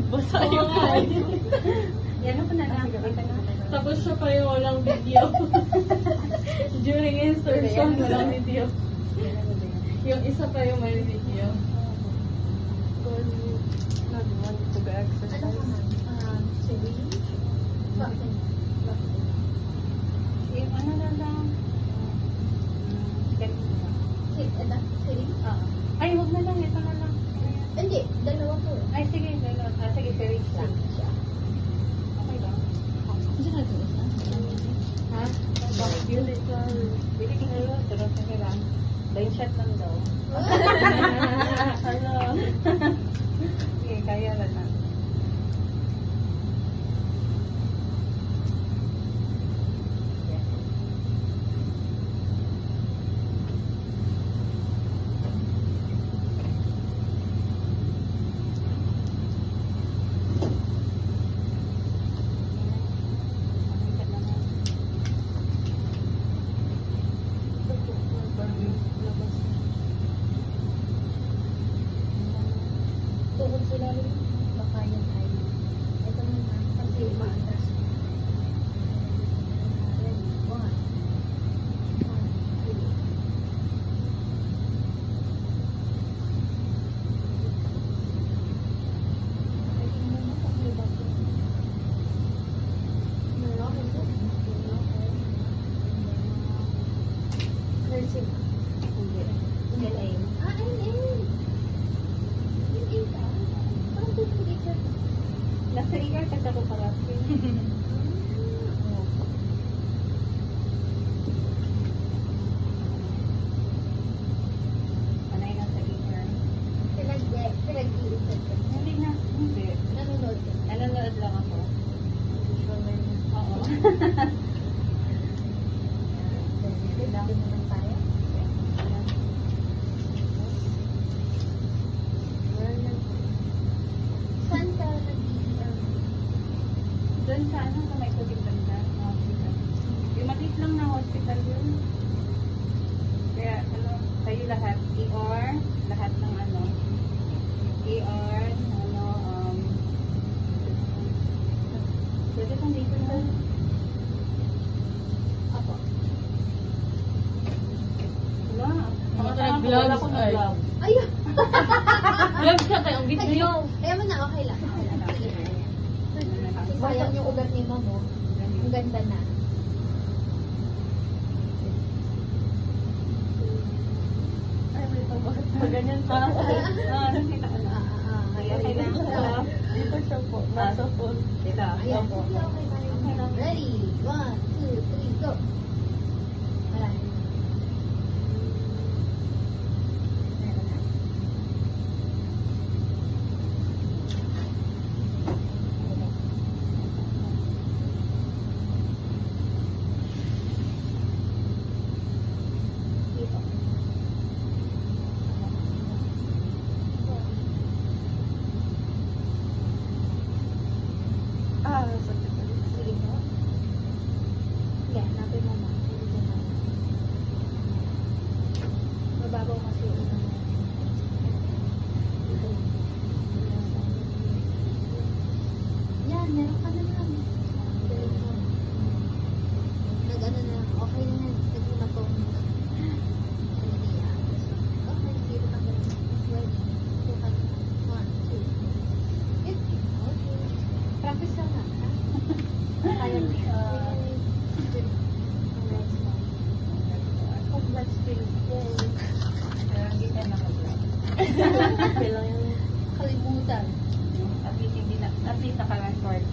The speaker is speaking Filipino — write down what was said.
Basa Oo yung nga. phone. Yan ako na lang. Tapos siya pa yung walang video. During instruction, walang video. Yung isa pa yung may video. Not want to go Ano exercise. ka man? Chili? Bakit? Yung ano na lang. Chili? Ay, huwag na lang. Ito na lang. Hindi, dalawa po. Ay, sige. Sige, series lang. Okay lang. Diyan na ito isa. Ha? Yun ito. Bili ka na yun. Pero sige lang. Line shot lang daw. Hello. Sige, kaya na lang. Tuhod sila rin. Baka yun ay. Ito naman. Kasi maandas. One. Two. Ay, tingnan mo kung may bago. Meron ito. Nursing. Hindi. Ayun. Hindi ka. Parang hindi ka. Nasa igar ka ko parati. Panay na sa igar. Pinag-iisip ka. Hindi na. Hindi. Nanonood ka. Nanonood lang ako. Oo. Dami naman tayo. Saan ka Doon sa ano, sa may kuting banda, sa hospital. Yung maliit lang na hospital yun. Kaya ano, kayo lahat, ER, lahat ng ano, ER, ano, pwede kang dito na. Ako. Wala. Mga Wala gloves, akong ay. glove. Ayun! Vlog siya kayong video. Ayaw mo na, okay lang. Okay lang. Sige. Sayang yung ugat ni Mamo. Ang ganda na. Ay, may pabot. Ganyan pa. Nakita ka na. Ay, okay na. Hello. Dito siya po. Nasa phone. Dito. Ayan. Sige, okay tayo. Ready? 1, 2, 3, go! Wala. Meron na. Dito. Sakit. Sige po. Sige, hanapin mo ma. Dito na. Mababaw kasi yung ano. Dito. Yan, meron ka na lang. Galing mo. Nag-ano na, okay na yan. Nag-umatong. Okay, dito ka na. Ready. Bukan. 1, 2. Okay. Practice lang na. Ha? Kaya mo yan. Congrats to you. Pero hindi tayo naka-vlog. Kailangan yan. Kalimutan. At least naka-record.